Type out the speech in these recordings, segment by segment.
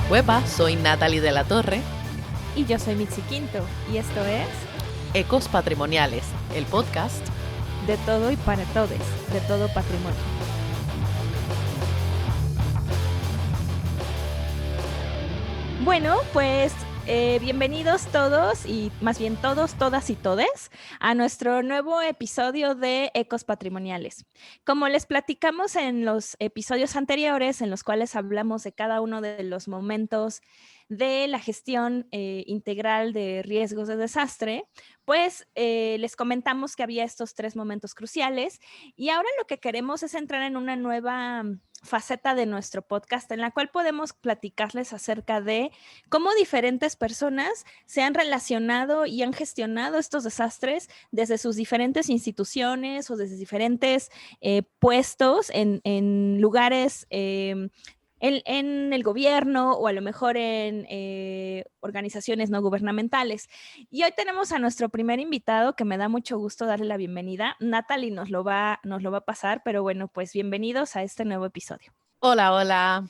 Huepa, soy Natalie de la Torre. Y yo soy Mitzi Quinto, y esto es Ecos Patrimoniales, el podcast De todo y para todos, de todo patrimonio. Bueno, pues bienvenidos todos, y más bien todos, todas y todes, a nuestro nuevo episodio de Ecos Patrimoniales. Como les platicamos en los episodios anteriores, en los cuales hablamos de cada uno de los momentos de la gestión integral de riesgos de desastre, pues les comentamos que había estos 3 momentos cruciales, y ahora lo que queremos es entrar en una nueva faceta de nuestro podcast en la cual podemos platicarles acerca de cómo diferentes personas se han relacionado y han gestionado estos desastres desde sus diferentes instituciones o desde diferentes puestos en lugares en el gobierno o a lo mejor en organizaciones no gubernamentales. Y hoy tenemos a nuestro primer invitado, que me da mucho gusto darle la bienvenida. Natalie nos lo va a pasar, pero bueno, pues bienvenidos a este nuevo episodio. Hola, hola.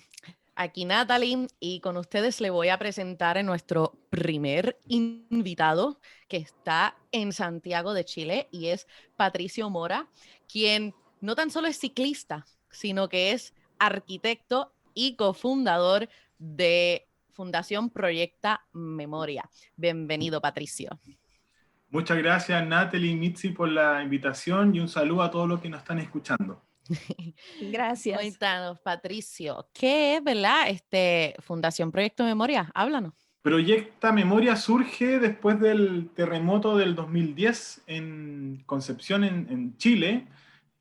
Aquí Natalie, y con ustedes le voy a presentar a nuestro primer invitado, que está en Santiago de Chile, y es Patricio Mora, quien no tan solo es ciclista, sino que es arquitecto y cofundador de Fundación Proyecta Memoria. Bienvenido, Patricio. Muchas gracias, Natalie y Mitzi, por la invitación, y un saludo a todos los que nos están escuchando. Gracias. Cuéntanos, Patricio, ¿qué es, verdad, Fundación Proyecto Memoria? Háblanos. Proyecta Memoria surge después del terremoto del 2010 en Concepción, en Chile,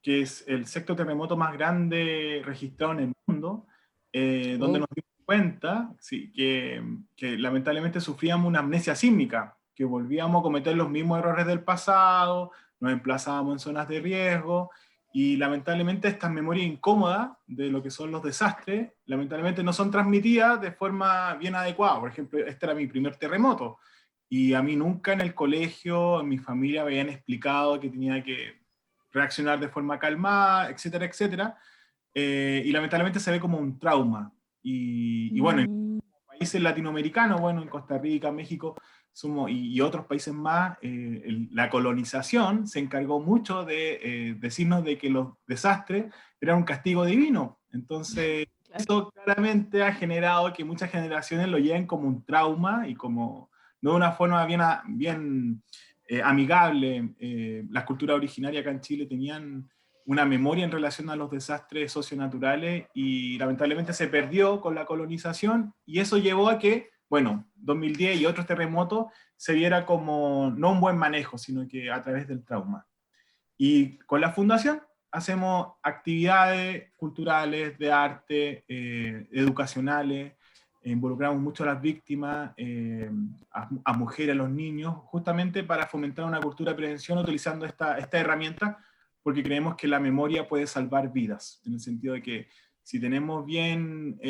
que es el sexto terremoto más grande registrado en el mundo, donde nos dimos cuenta que lamentablemente sufríamos una amnesia sísmica, que volvíamos a cometer los mismos errores del pasado, nos emplazábamos en zonas de riesgo, y lamentablemente estas memorias incómodas de lo que son los desastres, lamentablemente no son transmitidas de forma bien adecuada. Por ejemplo, este era mi primer terremoto, y a mí nunca en el colegio, en mi familia me habían explicado que tenía que reaccionar de forma calmada, etcétera, etcétera. Y lamentablemente se ve como un trauma. Y bueno, en países latinoamericanos, bueno, en Costa Rica, México, y otros países más, la colonización se encargó mucho de decirnos de que los desastres eran un castigo divino. Entonces, eso claramente ha generado que muchas generaciones lo lleven como un trauma y como no de una forma bien amigable. Las culturas originarias acá en Chile tenían una memoria en relación a los desastres socionaturales, y lamentablemente se perdió con la colonización, y eso llevó a que, bueno, 2010 y otros terremotos se viera como no un buen manejo, sino que a través del trauma. Y con la fundación hacemos actividades culturales, de arte, educacionales, involucramos mucho a las víctimas, a mujeres, a los niños, justamente para fomentar una cultura de prevención utilizando esta herramienta, porque creemos que la memoria puede salvar vidas, en el sentido de que si tenemos bien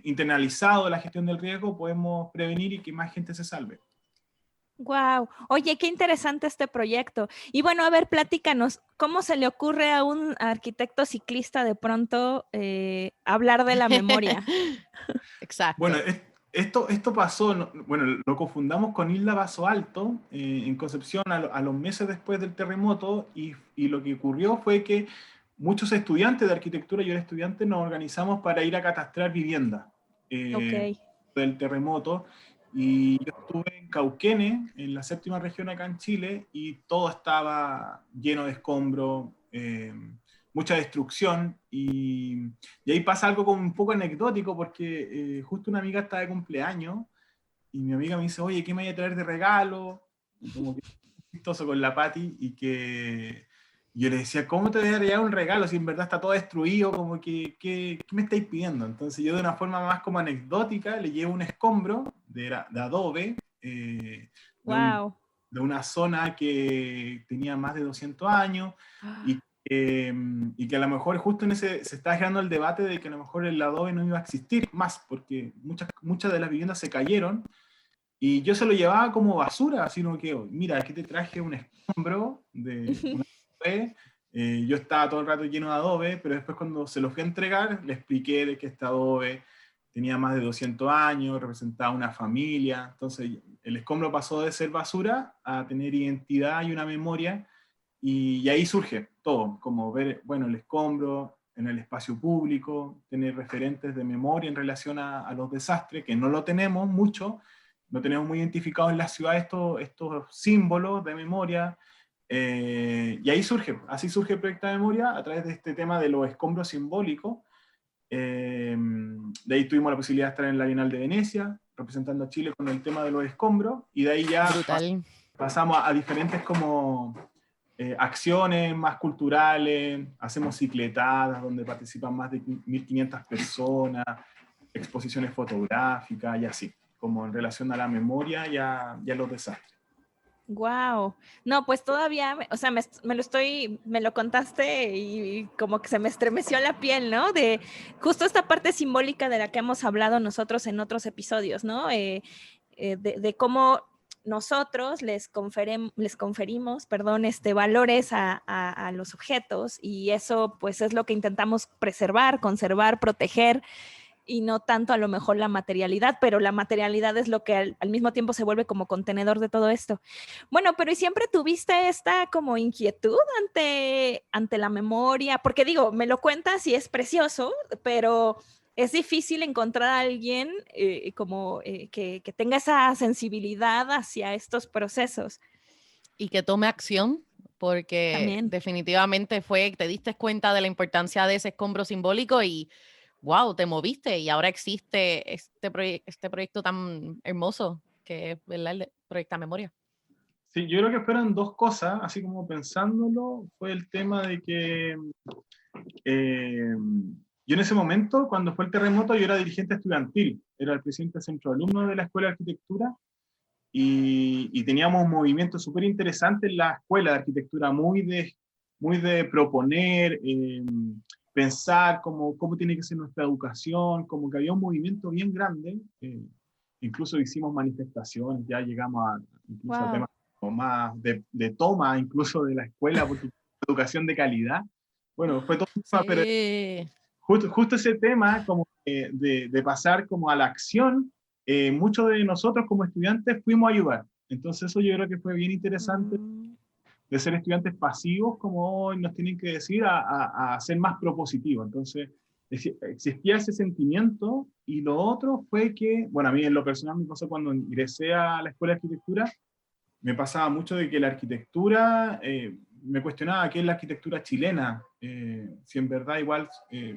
internalizado la gestión del riesgo, podemos prevenir y que más gente se salve. Wow, oye, qué interesante este proyecto. Y bueno, a ver, platícanos, ¿cómo se le ocurre a un arquitecto ciclista de pronto hablar de la memoria? Exacto. Bueno, esto pasó, bueno, lo cofundamos con Hilda Basso Alto en Concepción a los meses después del terremoto, y lo que ocurrió fue que muchos estudiantes de arquitectura, yo era estudiante, nos organizamos para ir a catastrar vivienda del terremoto. Y yo estuve en Cauquenes, en la séptima región acá en Chile, y todo estaba lleno de escombros, mucha destrucción, y ahí pasa algo como un poco anecdótico, porque justo una amiga está de cumpleaños, y mi amiga me dice, oye, ¿qué me voy a traer de regalo? Y como que chistoso con la Pati, y que yo le decía, ¿cómo te voy a regalar un regalo si en verdad está todo destruido? Como que, ¿qué me estáis pidiendo? Entonces yo, de una forma más como anecdótica, le llevo un escombro de adobe, Wow. de una zona que tenía más de 200 años, y que a lo mejor justo se está generando el debate de que a lo mejor el adobe no iba a existir más, porque muchas de las viviendas se cayeron, y yo se lo llevaba como basura, sino que, mira, aquí te traje un escombro de una adobe. Yo estaba todo el rato lleno de adobe, pero después cuando se lo fui a entregar, le expliqué de que este adobe tenía más de 200 años, representaba una familia. Entonces el escombro pasó de ser basura a tener identidad y una memoria, y ahí surge todo, como ver, bueno, el escombro en el espacio público, tener referentes de memoria en relación a los desastres, que no lo tenemos mucho, no tenemos muy identificados en la ciudad estos símbolos de memoria. Y ahí surge, así surge el proyecto de memoria a través de este tema de los escombros simbólicos. De ahí tuvimos la posibilidad de estar en la Bienal de Venecia, representando a Chile con el tema de los escombros, y de ahí ya Brutal. pasamos a diferentes como acciones más culturales, hacemos cicletadas donde participan más de 1.500 personas, exposiciones fotográficas y así, como en relación a la memoria y a los desastres. Wow. No, pues todavía, o sea, me lo contaste y como que se me estremeció la piel, ¿no? De justo esta parte simbólica de la que hemos hablado nosotros en otros episodios, ¿no? De cómo nosotros les conferimos, perdón, valores a los objetos, y eso pues es lo que intentamos preservar, conservar, proteger, y no tanto a lo mejor la materialidad, pero la materialidad es lo que al mismo tiempo se vuelve como contenedor de todo esto. Bueno, pero ¿y siempre tuviste esta como inquietud ante la memoria? Porque digo, me lo cuentas y es precioso, pero es difícil encontrar a alguien que tenga esa sensibilidad hacia estos procesos. Y que tome acción, porque También. definitivamente te diste cuenta de la importancia de ese escombro simbólico y wow, te moviste y ahora existe este proyecto tan hermoso que es, ¿verdad? El de Proyecta Memoria. Sí, yo creo que fueron dos cosas, así como pensándolo, fue el tema de que yo en ese momento, cuando fue el terremoto, yo era dirigente estudiantil, era el presidente del centro de alumnos de la Escuela de Arquitectura, y teníamos un movimiento súper interesante en la Escuela de Arquitectura, muy de proponer, pensar cómo tiene que ser nuestra educación, como que había un movimiento bien grande, incluso hicimos manifestaciones, ya llegamos incluso a temas como más de toma incluso de la escuela, porque educación de calidad. Bueno, fue todo, pero Sí. justo ese tema como de pasar como a la acción, muchos de nosotros como estudiantes fuimos a ayudar. Entonces eso yo creo que fue bien interesante, de ser estudiantes pasivos, como hoy nos tienen que decir, a ser más propositivos. Entonces existía ese sentimiento, y lo otro fue que, bueno, a mí en lo personal me pasó cuando ingresé a la Escuela de Arquitectura, me pasaba mucho de que la arquitectura, me cuestionaba qué es la arquitectura chilena, si en verdad igual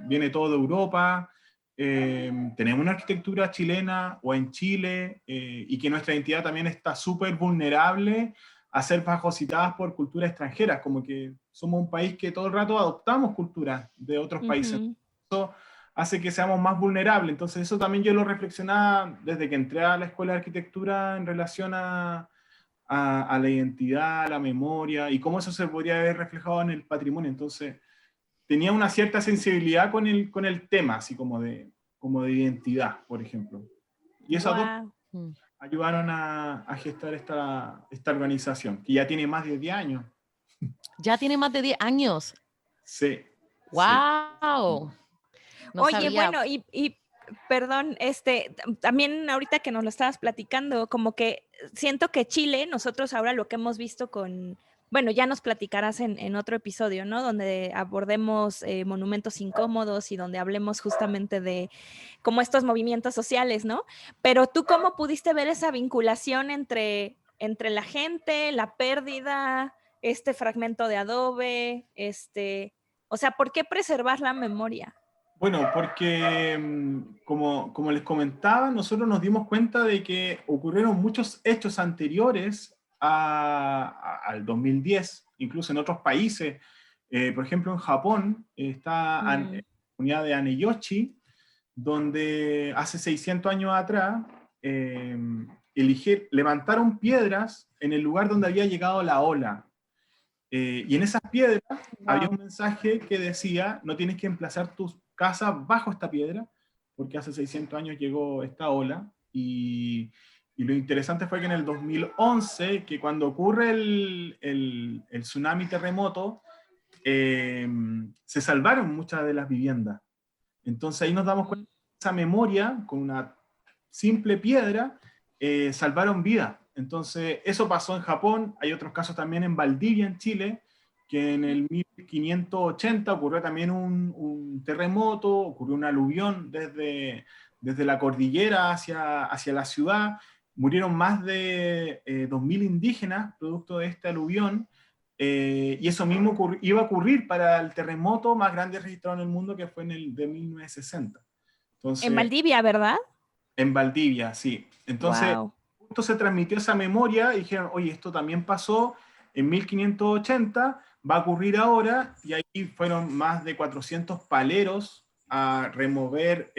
viene todo de Europa, tenemos una arquitectura chilena o en Chile, y que nuestra identidad también está súper vulnerable a ser fagocitadas por culturas extranjeras, como que somos un país que todo el rato adoptamos culturas de otros países. Eso hace que seamos más vulnerables. Entonces eso también yo lo reflexionaba desde que entré a la Escuela de Arquitectura en relación a la identidad, a la memoria, y cómo eso se podría ver reflejado en el patrimonio. Entonces tenía una cierta sensibilidad con el tema, así como de identidad, por ejemplo. Y esas dos ayudaron a gestar esta organización, que ya tiene más de 10 años. Ya tiene más de 10 años. Sí. ¡Wow! Sí. No Oye, sabía. bueno, y perdón, también ahorita que nos lo estabas platicando, como que siento que Chile, nosotros ahora lo que hemos visto bueno, ya nos platicarás en otro episodio, ¿no? Donde abordemos monumentos incómodos y donde hablemos justamente de como estos movimientos sociales, ¿no? Pero tú, ¿cómo pudiste ver esa vinculación entre la gente, la pérdida, este fragmento de adobe, o sea, ¿por qué preservar la memoria? Bueno, porque como les comentaba, nosotros nos dimos cuenta de que ocurrieron muchos hechos anteriores al 2010, incluso en otros países. Por ejemplo, en Japón está la comunidad de Aneyoshi, donde hace 600 años atrás levantaron piedras en el lugar donde había llegado la ola. Y en esas piedras había un mensaje que decía: no tienes que emplazar tus casas bajo esta piedra, porque hace 600 años llegó esta ola. Y lo interesante fue que en el 2011, que cuando ocurre el tsunami terremoto, se salvaron muchas de las viviendas. Entonces ahí nos damos cuenta esa memoria, con una simple piedra, salvaron vida. Entonces, eso pasó en Japón. Hay otros casos también en Valdivia, en Chile, que en el 1580 ocurrió también un terremoto, ocurrió un aluvión desde la cordillera hacia la ciudad. Murieron más de 2.000 indígenas producto de este aluvión. Y eso mismo iba a ocurrir para el terremoto más grande registrado en el mundo, que fue en el de 1960. Entonces, En Valdivia, ¿verdad? en Valdivia, sí. Entonces, Wow. justo se transmitió esa memoria y dijeron, oye, esto también pasó en 1580, va a ocurrir ahora, y ahí fueron más de 400 paleros a remover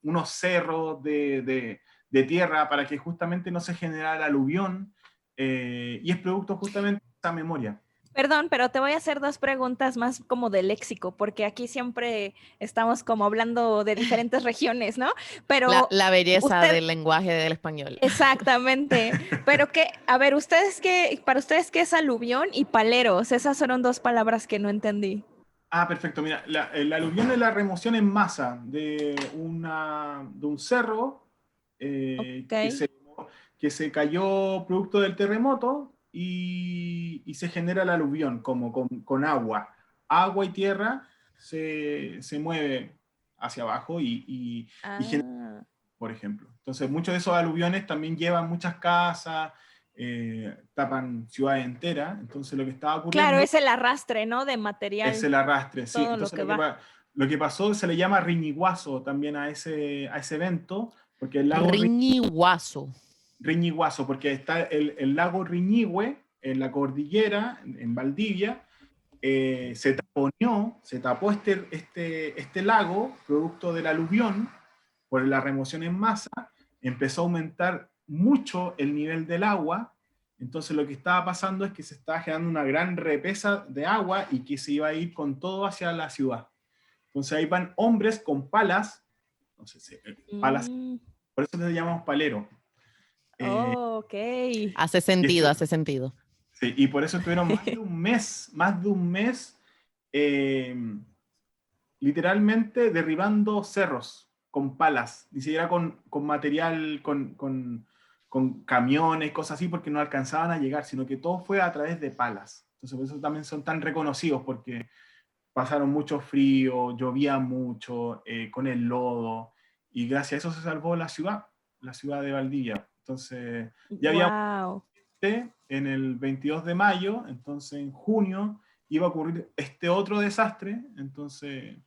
unos cerros de tierra para que justamente no se generara el aluvión, y es producto justamente de esa memoria. Perdón, pero te voy a hacer dos preguntas más como de léxico, porque aquí siempre estamos como hablando de diferentes regiones, ¿no? Pero La belleza usted, del lenguaje del español. exactamente, pero que, a ver, para ustedes, ¿qué es aluvión y paleros? Esas fueron dos palabras que no entendí. Ah, perfecto. Mira, el aluvión es la remoción en masa de un cerro Ok. que se cayó producto del terremoto y se genera el aluvión como con agua. Agua y tierra se mueve hacia abajo y genera, Ah. por ejemplo. Entonces, muchos de esos aluviones también llevan muchas casas, tapan ciudades enteras. Entonces, lo que estaba Claro, ocurriendo es el arrastre, ¿no? De es material, el arrastre, sí. todo lo Entonces que va. lo que pasó se le llama riñiguazo también a ese evento, porque el lago Riñiguazo. Riñiguazo, porque está el lago Riñihue en la cordillera, en Valdivia, se tapó este lago, producto del aluvión, por la remoción en masa, empezó a aumentar mucho el nivel del agua. Entonces lo que estaba pasando es que se estaba generando una gran represa de agua y que se iba a ir con todo hacia la ciudad. Entonces ahí van hombres con palas, no sé si, palas, Mm, por eso les llamamos palero. Eh, oh, ok. Hace y, sentido, hace sentido. sí, y por eso estuvieron más de un mes, eh, literalmente derribando cerros con palas, ni siquiera con material, con camiones, cosas así, porque no alcanzaban a llegar, sino que todo fue a través de palas. Entonces, por eso también son tan reconocidos, porque pasaron mucho frío, llovía mucho, con el lodo, y gracias a eso se salvó la ciudad de Valdivia. Entonces, ya había Wow. en el 22 de mayo, entonces en junio iba a ocurrir este otro desastre, entonces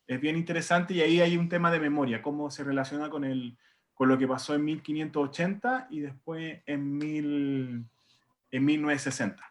es bien interesante y ahí hay un tema de memoria, cómo se relaciona con lo que pasó en 1580 y después en 1960.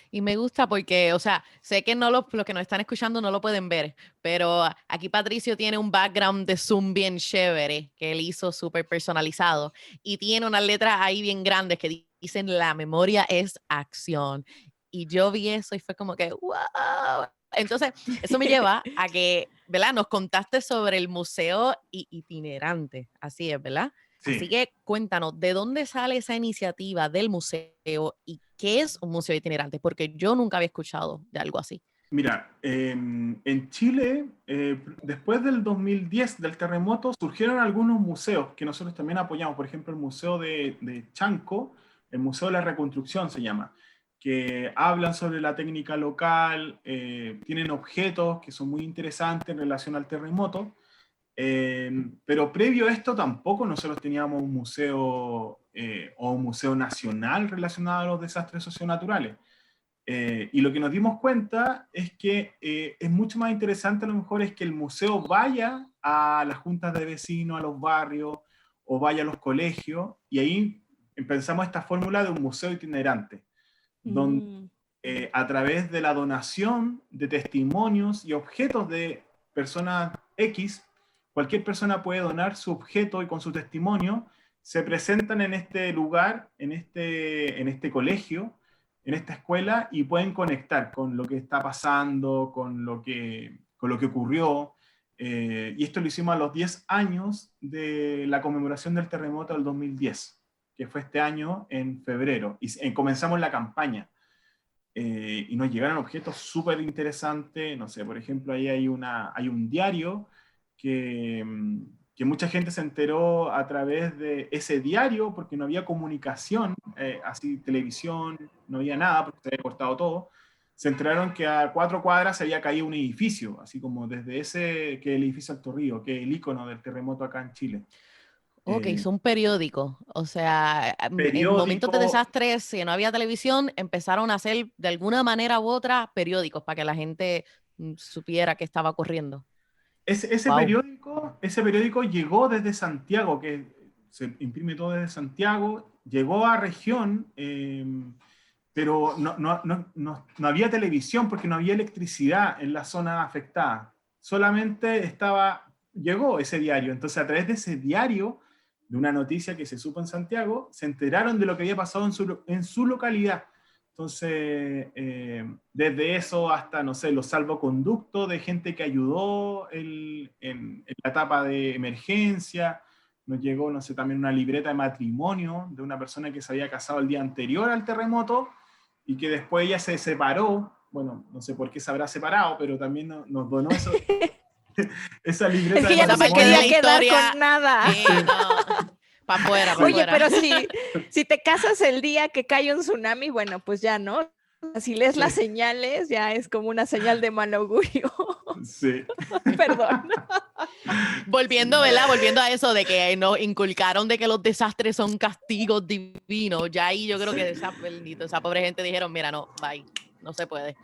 Y me gusta porque, o sea, sé que no los que nos están escuchando no lo pueden ver, pero aquí Patricio tiene un background de Zoom bien chévere que él hizo súper personalizado y tiene unas letras ahí bien grandes que dicen la memoria es acción. Y yo vi eso y fue como que, wow. Entonces, eso me lleva a que, ¿verdad? Nos contaste sobre el museo itinerante, así es, ¿verdad? Así Sí, que cuéntanos, ¿de dónde sale esa iniciativa del museo y qué es un museo itinerante? Porque yo nunca había escuchado de algo así. mira, en Chile, después del 2010, del terremoto, surgieron algunos museos que nosotros también apoyamos. Por ejemplo, el Museo de Chanco, el Museo de la Reconstrucción se llama, que hablan sobre la técnica local, tienen objetos que son muy interesantes en relación al terremoto. Pero previo a esto tampoco nosotros teníamos un museo o un museo nacional relacionado a los desastres socionaturales. Y lo que nos dimos cuenta es que es mucho más interesante a lo mejor es que el museo vaya a las juntas de vecinos, a los barrios, o vaya a los colegios, y ahí pensamos esta fórmula de un museo itinerante, donde Mm, a través de la donación de testimonios y objetos de personas X, cualquier persona puede donar su objeto y con su testimonio se presentan en este lugar, en este colegio, en esta escuela y pueden conectar con lo que está pasando, con lo que ocurrió. Y esto lo hicimos a los 10 años de la conmemoración del terremoto del 2010, que fue este año en febrero. Y comenzamos la campaña. Y nos llegaron objetos súper interesantes, no sé, por ejemplo, ahí hay un diario que mucha gente se enteró a través de ese diario, porque no había comunicación, así televisión, no había nada, porque se había cortado todo. Se enteraron que a 4 cuadras se había caído un edificio, así como desde ese, que el edificio Alto Río, que es el icono del terremoto acá en Chile. Ok, son periódicos. O sea, en momentos de Periódico, desastres, si no había televisión, empezaron a hacer de alguna manera u otra periódicos para que la gente supiera qué estaba ocurriendo. ese Wow. periódico llegó desde Santiago, que se imprime todo desde Santiago, llegó a región, pero no había televisión porque no había electricidad en la zona afectada. Solamente llegó ese diario. Entonces, a través de ese diario, de una noticia que se supo en Santiago, se enteraron de lo que había pasado en su localidad. Entonces, desde eso hasta, no sé, los salvoconductos de gente que ayudó en la etapa de emergencia. Nos llegó, no sé, también una libreta de matrimonio de una persona que se había casado el día anterior al terremoto y que después ella se separó. Bueno, no sé por qué se habrá separado, pero también nos donó eso, esa Es libreta que de ya no se Esa parte de matrimonio. quería la quedar historia, con nada. no, para afuera, para Oye, afuera. pero si te casas el día que cae un tsunami, bueno, pues ya, ¿no? Si lees las Sí, señales, ya es como una señal de mal augurio. sí, Perdón. Volviendo, sí. ¿verdad? Volviendo a eso de que nos inculcaron de que los desastres son castigos divinos. Ya ahí yo creo Sí, que esa pobre gente dijeron, mira, no, bye, no se puede.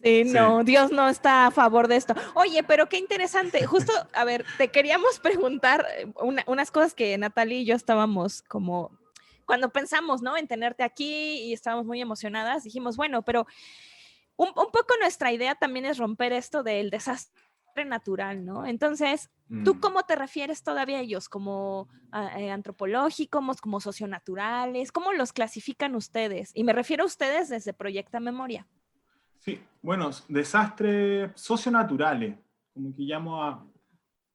Sí, sí. no, Dios no está a favor de esto. Oye, pero qué interesante. Justo, a ver, te queríamos preguntar unas cosas que Natalie y yo estábamos como, cuando pensamos, ¿no? En tenerte aquí y estábamos muy emocionadas, dijimos, bueno, pero un poco nuestra idea también es romper esto del desastre natural, ¿no? Entonces, ¿tú Mm. cómo te refieres todavía a ellos? ¿Como antropológicos, como socionaturales? ¿Cómo los clasifican ustedes? Y me refiero a ustedes desde Proyecta Memoria. Sí, bueno, desastres socionaturales, como que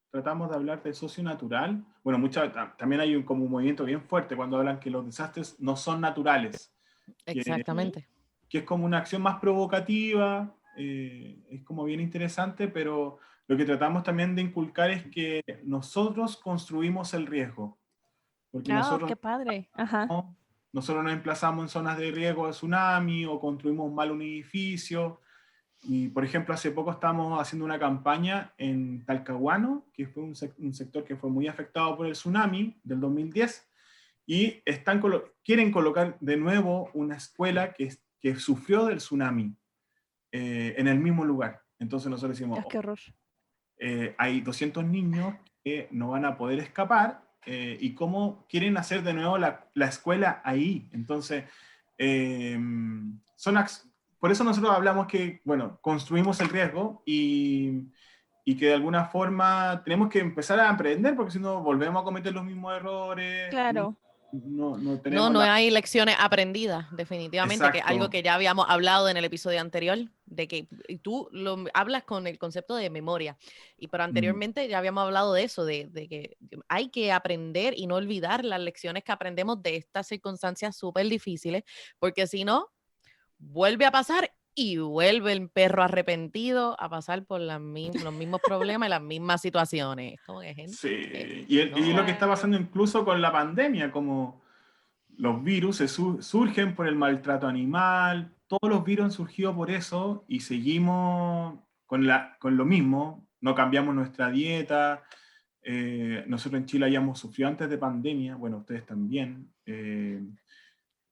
tratamos de hablar de socionatural. Bueno, también hay como un movimiento bien fuerte cuando hablan que los desastres no son naturales, que, Exactamente. que es como una acción más provocativa, es como bien interesante, pero lo que tratamos también de inculcar es que nosotros construimos el riesgo, porque Ah, qué padre. Ajá. nosotros nos emplazamos en zonas de riesgo de tsunami o construimos mal un edificio. Y, por ejemplo, hace poco estábamos haciendo una campaña en Talcahuano, que fue un sector que fue muy afectado por el tsunami del 2010, y quieren colocar de nuevo una escuela que sufrió del tsunami en el mismo lugar. Entonces nosotros decimos, Ah, qué horror. hay 200 niños que no van a poder escapar y cómo quieren hacer de nuevo la escuela ahí. Entonces, eh, son por eso nosotros hablamos que, bueno, construimos el riesgo y que de alguna forma tenemos que empezar a aprender porque si no volvemos a cometer los mismos errores, Claro. no No, tenemos no la... hay lecciones aprendidas, definitivamente, que es algo Exacto. que ya habíamos hablado en el episodio anterior, de que y tú hablas con el concepto de memoria, pero Mm, anteriormente ya habíamos hablado de eso, de que hay que aprender y no olvidar las lecciones que aprendemos de estas circunstancias súper difíciles, porque si no, vuelve a pasar y vuelve el perro arrepentido a pasar por los mismos problemas y las mismas situaciones. Como que gente, sí, y lo que está Claro. pasando incluso con la pandemia, como los virus surgen por el maltrato animal, todos los virus han surgido por eso y seguimos con lo mismo, no cambiamos nuestra dieta. Nosotros en Chile habíamos sufrido antes de pandemia, bueno, ustedes también.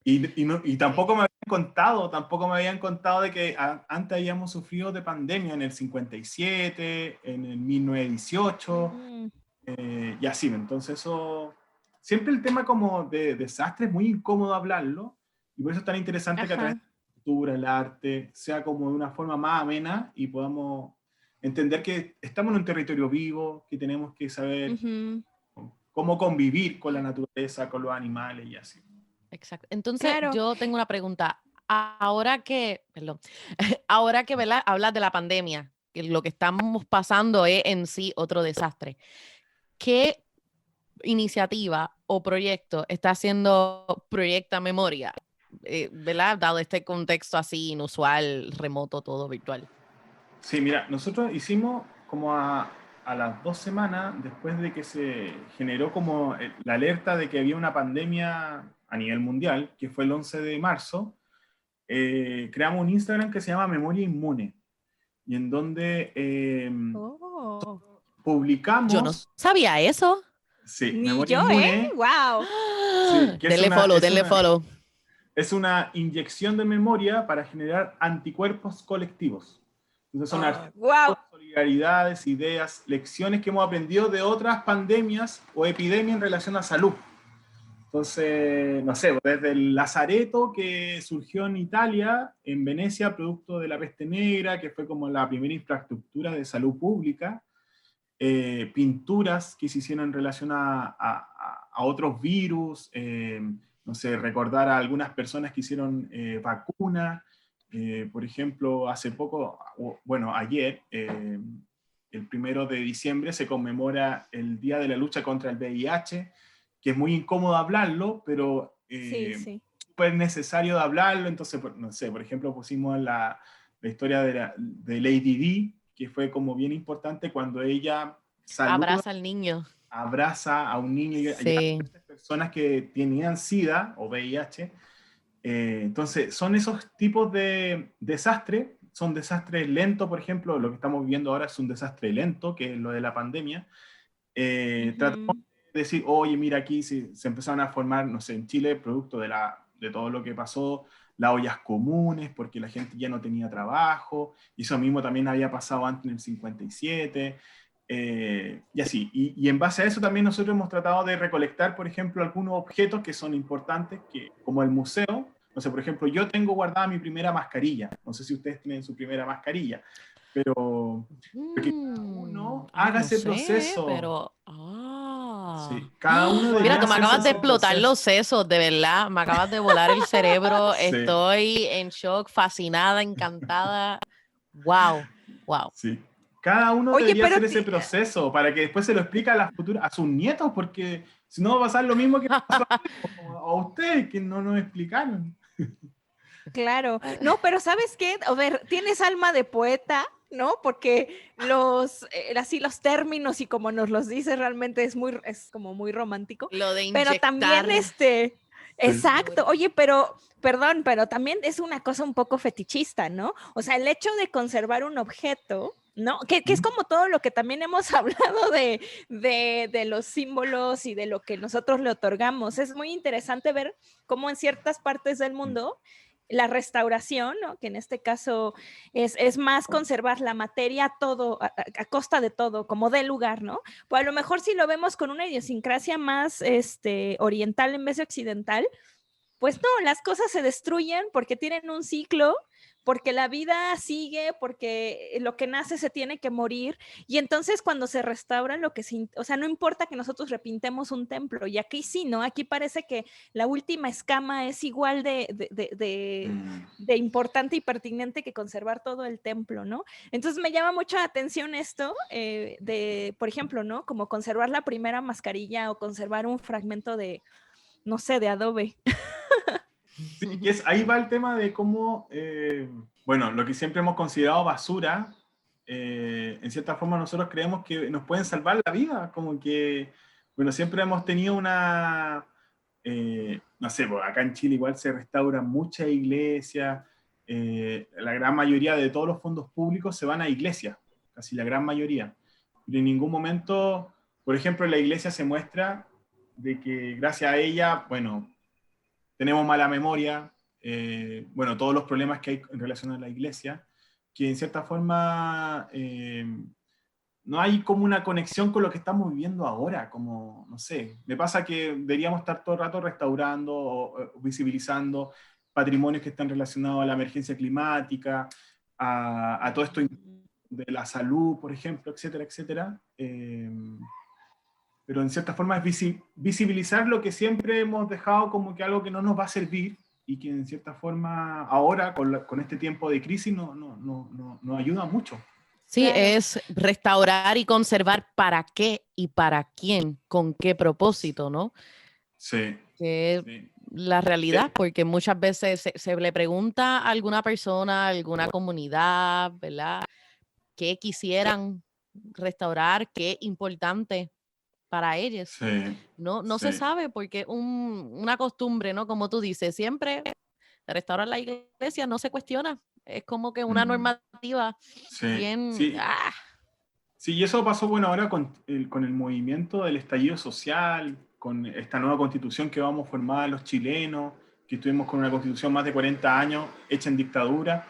Y sí. tampoco me habían contado de que antes habíamos sufrido de pandemia en el 57, en el 1918, Mm, y así. Entonces eso, siempre el tema como de desastre es muy incómodo hablarlo, y por eso es tan interesante que a través ajá. de la cultura, el arte, sea como de una forma más amena y podamos entender que estamos en un territorio vivo, que tenemos que saber Ujú. cómo convivir con la naturaleza, con los animales y así. Exacto. Entonces, Claro. yo tengo una pregunta. Ahora que, perdón, ahora que ¿verdad? Hablas de la pandemia, que lo que estamos pasando es en sí otro desastre. ¿Qué iniciativa o proyecto está haciendo Proyecta Memoria? ¿Verdad? Dado este contexto así inusual, remoto, todo virtual. Sí, mira, nosotros hicimos como a las 2 semanas, después de que se generó como la alerta de que había una pandemia a nivel mundial, que fue el 11 de marzo, creamos un Instagram que se llama Memoria Inmune, y en donde Oh, Yo no publicamos, sabía eso. sí, ni Memoria yo, ¿eh? Inmune, ¡Wow! sí, que Denle follow, denle follow. es una inyección de memoria para generar anticuerpos colectivos. Entonces son ¡Wow! archivos, solidaridades, ideas, lecciones que hemos aprendido de otras pandemias o epidemias en relación a salud. Entonces, no sé, desde el lazareto que surgió en Italia, en Venecia, producto de la peste negra, que fue como la primera infraestructura de salud pública, pinturas que se hicieron en relación a otros virus, no sé, recordar a algunas personas que hicieron vacunas. Por ejemplo, hace poco, bueno, ayer, el 1 de diciembre, se conmemora el Día de la Lucha contra el VIH, que es muy incómodo hablarlo, pero Sí. súper necesario de hablarlo. Entonces, no sé, por ejemplo, pusimos la historia de Lady Di, que fue como bien importante cuando ella saluda, Abraza al niño. abraza a un niño y a Sí. personas que tenían SIDA o VIH. Entonces, son esos tipos de desastres, son desastres lentos, por ejemplo, lo que estamos viviendo ahora es un desastre lento, que es lo de la pandemia. Tratamos de decir, oye, mira, aquí se empezaron a formar, no sé, en Chile, producto de todo lo que pasó, las ollas comunes, porque la gente ya no tenía trabajo, y eso mismo también había pasado antes en el 57, y así. Y en base a eso también nosotros hemos tratado de recolectar, por ejemplo, algunos objetos que son importantes, como el museo. No sé, por ejemplo, yo tengo guardada mi primera mascarilla, no sé si ustedes tienen su primera mascarilla, pero que cada uno haga No ese sé, proceso. pero... Sí, cada uno Mira, debería tú me hacerse acabas de ese explotar los proceso. sesos, de verdad. Me acabas de volar el cerebro. Sí, Estoy en shock, fascinada, encantada. Wow, wow. sí. Cada uno Oye, debería pero hacer ese proceso para que después se lo explique a sus nietos, porque si no va a pasar lo mismo que pasó a ustedes, que no nos explicaron. claro, no, pero ¿sabes qué? A ver, tienes alma de poeta, ¿no? Porque así los términos y como nos los dices realmente es como muy romántico, Lo de pero también inyectar. Sí. exacto, oye, pero, perdón, pero también es una cosa un poco fetichista, ¿no? O sea, el hecho de conservar un objeto, ¿no? Que es como todo lo que también hemos hablado de los símbolos y de lo que nosotros le otorgamos. Es muy interesante ver cómo en ciertas partes del mundo la restauración, ¿no? Que en este caso es más conservar la materia todo, a costa de todo, como de lugar, ¿no? Pues a lo mejor si lo vemos con una idiosincrasia más oriental en vez de occidental, pues no, las cosas se destruyen porque tienen un ciclo, porque la vida sigue, porque lo que nace se tiene que morir. Y entonces cuando se restauran, o sea, no importa que nosotros repintemos un templo, y aquí sí, ¿no? Aquí parece que la última escama es igual de importante y pertinente que conservar todo el templo, ¿no? Entonces me llama mucho la atención esto por ejemplo, ¿no? Como conservar la primera mascarilla o conservar un fragmento no sé, de adobe. Sí, ahí va el tema de cómo, bueno, lo que siempre hemos considerado basura, en cierta forma nosotros creemos que nos pueden salvar la vida, como que, bueno, siempre hemos tenido no sé, pues acá en Chile igual se restauran muchas iglesias, la gran mayoría de todos los fondos públicos se van a iglesias, casi la gran mayoría. Y en ningún momento, por ejemplo, la iglesia se muestra de que gracias a ella, bueno, tenemos mala memoria, bueno, todos los problemas que hay en relación a la iglesia, que en cierta forma no hay como una conexión con lo que estamos viviendo ahora, como, no sé, me pasa que deberíamos estar todo el rato restaurando o visibilizando patrimonios que están relacionados a la emergencia climática, a todo esto de la salud, por ejemplo, etcétera, etcétera. Pero en cierta forma es visibilizar lo que siempre hemos dejado como que algo que no nos va a servir y que en cierta forma ahora con este tiempo de crisis nos ayuda mucho. Sí, Claro. es restaurar y conservar para qué y para quién, con qué propósito, ¿no? Sí. Que es Sí. la realidad, porque muchas veces se le pregunta a alguna persona, a alguna comunidad, ¿verdad? ¿Qué quisieran restaurar, qué importante para ellos. Sí, No se sí. sabe porque una costumbre, ¿no? Como tú dices, siempre restaurar la iglesia no se cuestiona. Es como que una Mm, normativa sí, bien... sí. Sí, y eso pasó, bueno, ahora con el movimiento del estallido social, con esta nueva constitución que vamos a formar los chilenos, que estuvimos con una constitución más de 40 años hecha en dictadura.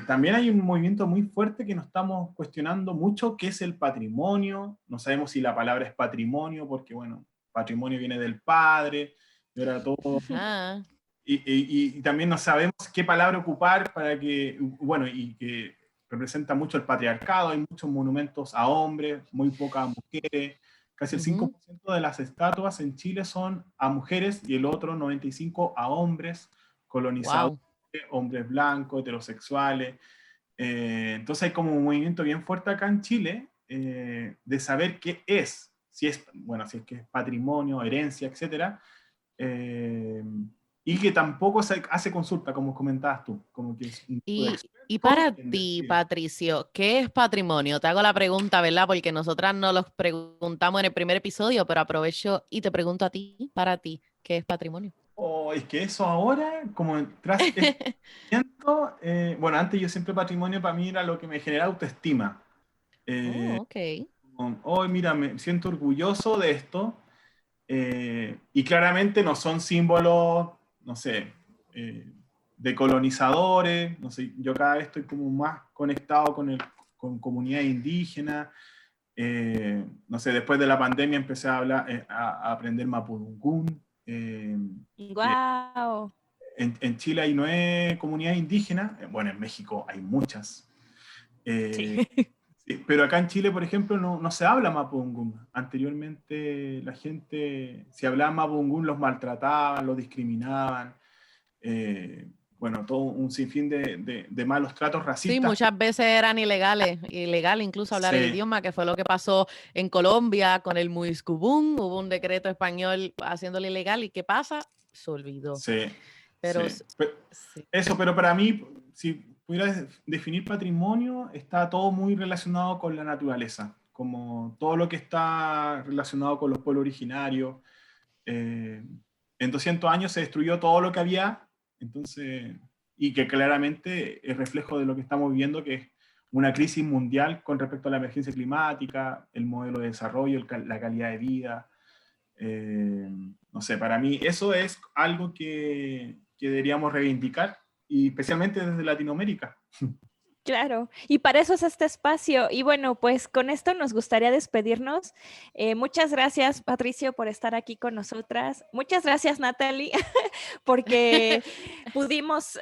También hay un movimiento muy fuerte que nos estamos cuestionando mucho, que es el patrimonio. No sabemos si la palabra es patrimonio, porque, bueno, patrimonio viene del padre, y ahora todo. Ajá. Y también no sabemos qué palabra ocupar para que, bueno, y que representa mucho el patriarcado, hay muchos monumentos a hombres, muy pocas a mujeres, casi el Ujú. 5% de las estatuas en Chile son a mujeres y el otro 95% a hombres colonizadores, Wow. hombres blancos, heterosexuales. Entonces hay como un movimiento bien fuerte acá en Chile de saber qué es, si es, bueno, si es que es patrimonio, herencia, etcétera. Eh, y que tampoco se hace consulta, como comentabas tú, como que es un grupo de Y expertos para en ti, decir, Patricio, ¿qué es patrimonio? Te hago la pregunta, ¿verdad? Porque nosotras no los preguntamos en el primer episodio, pero aprovecho y te pregunto a ti, para ti, ¿qué es patrimonio? oh, es que eso ahora, como tras este movimiento, bueno, antes yo siempre patrimonio para mí era lo que me genera autoestima. Oh, ok. Hoy, mira, me siento orgulloso de esto, y claramente no son símbolos, no sé, de colonizadores, no sé, yo cada vez estoy como más conectado con comunidades indígenas. No sé, después de la pandemia empecé a hablar, a aprender mapudungún. Que Wow. en Chile hay 9 comunidades indígenas, bueno, en México hay muchas. Sí. Eh, sí, pero acá en Chile, por ejemplo, no se habla mapudungún. Anteriormente la gente, si hablaba mapudungún, los maltrataban, los discriminaban. Bueno, todo un sinfín de malos tratos Sí, racistas. muchas veces eran ilegal incluso hablar el Sí, idioma, que fue lo que pasó en Colombia con el Muiscubún. Hubo un decreto español haciéndolo ilegal y ¿qué pasa? Se olvidó. sí, Pero sí. sí. Eso, pero para mí, si pudiera definir patrimonio, está todo muy relacionado con la naturaleza, como todo lo que está relacionado con los pueblos originarios. Eh, en 200 años se destruyó todo lo que había, entonces, y que claramente es reflejo de lo que estamos viviendo, que es una crisis mundial con respecto a la emergencia climática, el modelo de desarrollo, la calidad de vida. No sé, para mí eso es algo que deberíamos reivindicar, y especialmente desde Latinoamérica. Claro, y para eso es este espacio. Y bueno, pues con esto nos gustaría despedirnos. Muchas gracias, Patricio, por estar aquí con nosotras. Muchas gracias, Natalie, porque pudimos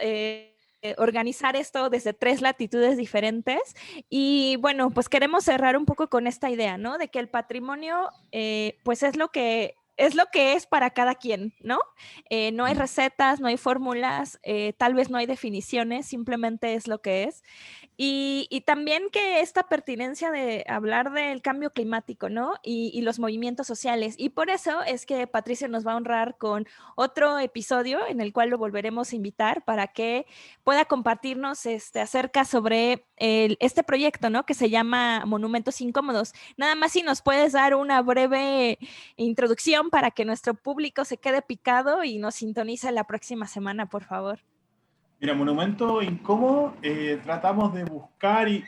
organizar esto desde 3 latitudes diferentes. Y bueno, pues queremos cerrar un poco con esta idea, ¿no? De que el patrimonio, pues es lo que es para cada quien, ¿no? No hay recetas, no hay fórmulas, tal vez no hay definiciones, simplemente es lo que es. Y también que esta pertinencia de hablar del cambio climático, ¿no? Y los movimientos sociales. Y por eso es que Patricia nos va a honrar con otro episodio en el cual lo volveremos a invitar para que pueda compartirnos acerca sobre este proyecto, ¿no? Que se llama Monumentos Incómodos. Nada más si nos puedes dar una breve introducción para que nuestro público se quede picado y nos sintonice la próxima semana, por favor. Mira, Monumento Incómodo, tratamos de buscar y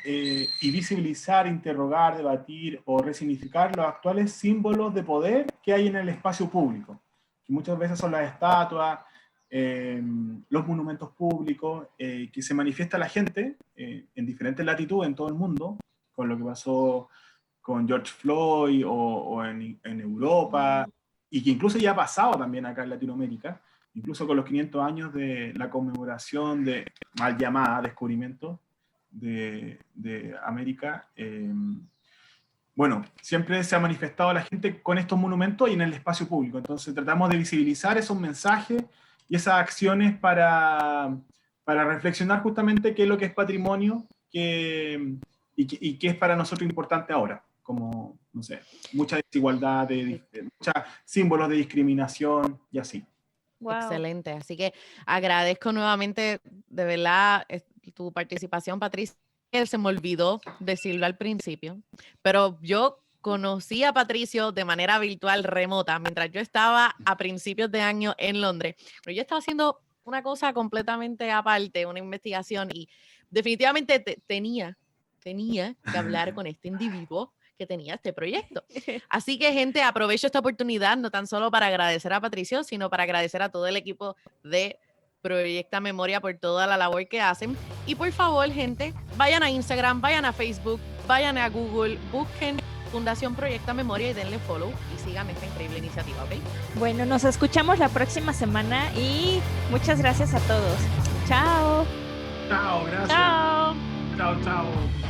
visibilizar, interrogar, debatir o resignificar los actuales símbolos de poder que hay en el espacio público, que muchas veces son las estatuas, los monumentos públicos, que se manifiesta la gente en diferentes latitudes en todo el mundo, con lo que pasó con George Floyd o en Europa, y que incluso ya ha pasado también acá en Latinoamérica, incluso con los 500 años de la conmemoración de mal llamada descubrimiento de América. Bueno, siempre se ha manifestado la gente con estos monumentos y en el espacio público. Entonces tratamos de visibilizar esos mensajes y esas acciones para reflexionar justamente qué es lo que es patrimonio y qué es para nosotros importante ahora. Como, no sé, mucha desigualdad, muchos símbolos de discriminación y así. Wow. Excelente. Así que agradezco nuevamente, de verdad, tu participación, Patricia. se me olvidó decirlo al principio, pero yo conocí a Patricio de manera virtual remota mientras yo estaba a principios de año en Londres, pero yo estaba haciendo una cosa completamente aparte, una investigación, y definitivamente tenía que hablar con este individuo que tenía este proyecto. Así que, gente, aprovecho esta oportunidad no tan solo para agradecer a Patricio, sino para agradecer a todo el equipo de Proyecta Memoria por toda la labor que hacen. Y por favor, gente, vayan a Instagram, vayan a Facebook, vayan a Google, busquen Fundación Proyecta Memoria y denle follow y sigan esta increíble iniciativa, ¿ok? Bueno, nos escuchamos la próxima semana y muchas gracias a todos. Chao. Chao, gracias. Chao. Chao, chao.